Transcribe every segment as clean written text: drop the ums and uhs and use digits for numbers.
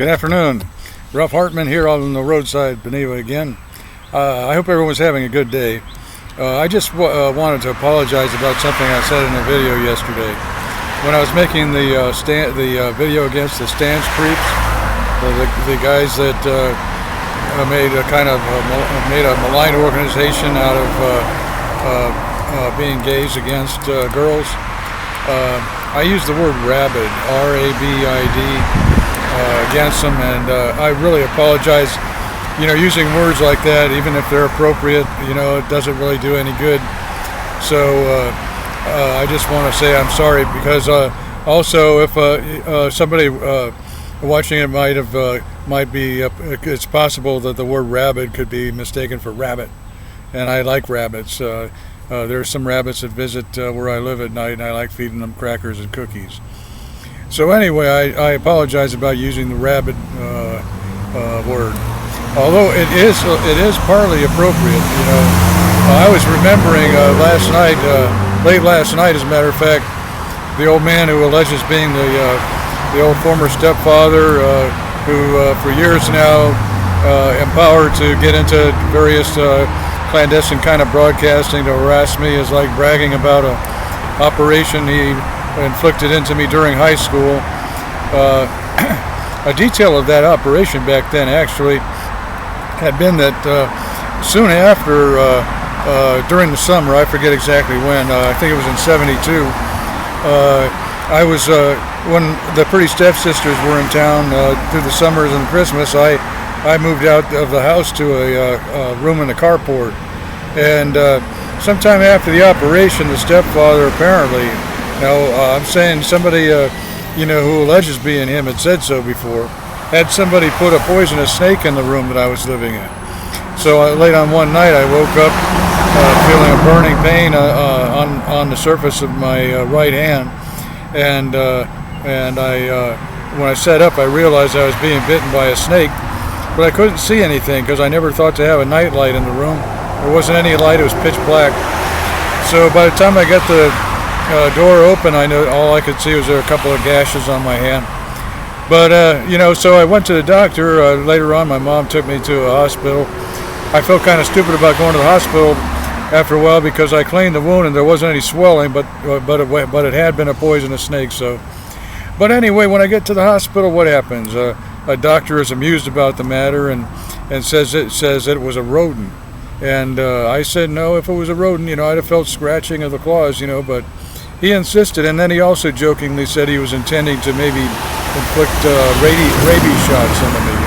Good afternoon. Ruff Hartman here on the roadside, Beneva again. I hope everyone's having a good day. I just wanted to apologize about something I said in a video yesterday. When I was making the video against the stance creeps, the guys that made a malign organization out of being gays against girls, I used the word rabid, R-A-B-I-D, against them, and I really apologize. Using words like that, even if they're appropriate, it doesn't really do any good. So I just want to say I'm sorry, because also if somebody watching it it's possible that the word rabid could be mistaken for rabbit, and I like rabbits. There's some rabbits that visit where I live at night, and I like feeding them crackers and cookies. So anyway, I apologize about using the rabid word, although it is partly appropriate. I was remembering late last night, as a matter of fact, the old man who alleges being the old former stepfather, who for years now empowered to get into various clandestine kind of broadcasting to harass me, is like bragging about a operation he inflicted into me during high school. A detail of that operation back then actually had been that soon after, during the summer, I forget exactly when, I think it was in '72, I was, when the pretty stepsisters were in town through the summers and Christmas, I moved out of the house to a room in the carport. And sometime after the operation, the stepfather apparently, I'm saying somebody, who alleges being him had said so before, had somebody put a poisonous snake in the room that I was living in. So late on one night, I woke up feeling a burning pain on the surface of my right hand, and when I sat up, I realized I was being bitten by a snake, but I couldn't see anything because I never thought to have a night light in the room. There wasn't any light; it was pitch black. So by the time I got the door open, I know all I could see was there were a couple of gashes on my hand. But so I went to the doctor. Later on, my mom took me to a hospital. I felt kind of stupid about going to the hospital after a while because I cleaned the wound and there wasn't any swelling, but it had been a poisonous snake. So, but anyway, when I get to the hospital, what happens? A doctor is amused about the matter and says it was a rodent. And I said no. If it was a rodent, I'd have felt scratching of the claws, but he insisted, and then he also jokingly said he was intending to maybe inflict rabies shots into me,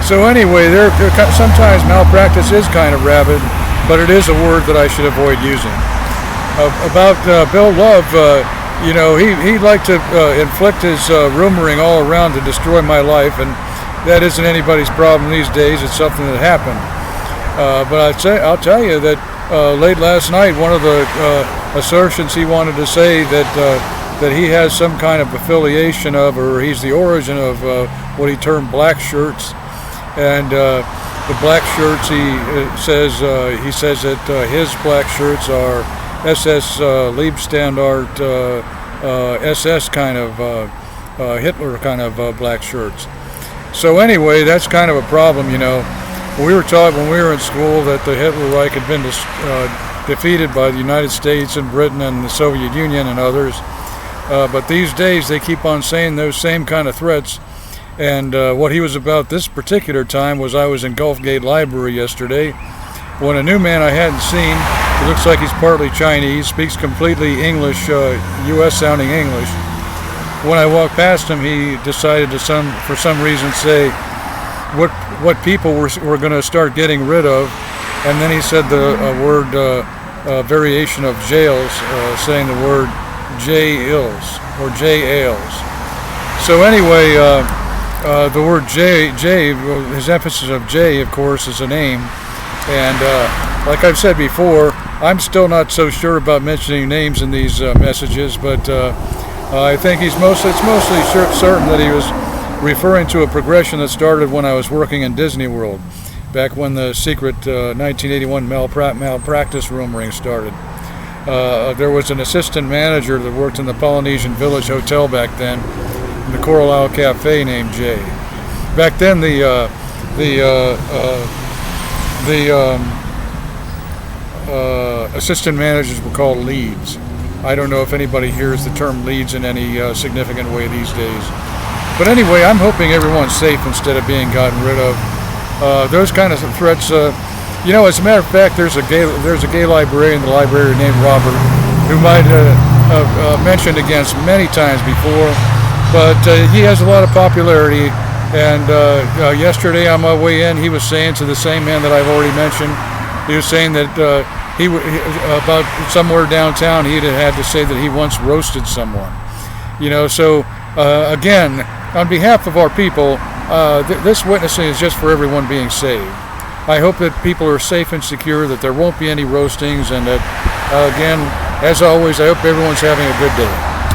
So anyway, there sometimes malpractice is kind of rabid, but it is a word that I should avoid using. About Bill Love, he liked to inflict his rumoring all around to destroy my life, and that isn't anybody's problem these days. It's something that happened. But I'll tell you that late last night, one of the assertions he wanted to say that he has some kind of affiliation of, or he's the origin of what he termed black shirts, and the black shirts he says that his black shirts are SS Leibstandard SS kind of Hitler kind of black shirts. So anyway, that's kind of a problem, We were taught when we were in school that the Hitler Reich had been defeated by the United States and Britain and the Soviet Union and others. But these days they keep on saying those same kind of threats. And what he was about this particular time was I was in Gulf Gate Library yesterday when a new man I hadn't seen, he looks like he's partly Chinese, speaks completely English, U.S.-sounding English. When I walked past him, he decided to for some reason say what people were going to start getting rid of, and then he said the word variation of jails, saying the word J-ills or J-ales. So anyway, the word J, his emphasis of J, of course, is a name, and like I've said before, I'm still not so sure about mentioning names in these messages, but I think it's mostly certain that he was referring to a progression that started when I was working in Disney World, back when the secret 1981 malpractice rumoring started. There was an assistant manager that worked in the Polynesian Village Hotel back then, in the Coral Isle Cafe, named Jay. Back then, the assistant managers were called leads. I don't know if anybody hears the term leads in any significant way these days. But anyway, I'm hoping everyone's safe instead of being gotten rid of. Those kind of threats, you know, as a matter of fact, there's a gay librarian, the librarian named Robert, who might have mentioned against many times before, but he has a lot of popularity. And yesterday on my way in, he was saying to the same man that I've already mentioned, he was saying that about somewhere downtown, he had to say that he once roasted someone. You know, so again, on behalf of our people, this witnessing is just for everyone being saved. I hope that people are safe and secure, that there won't be any roastings, and that, again, as always, I hope everyone's having a good day.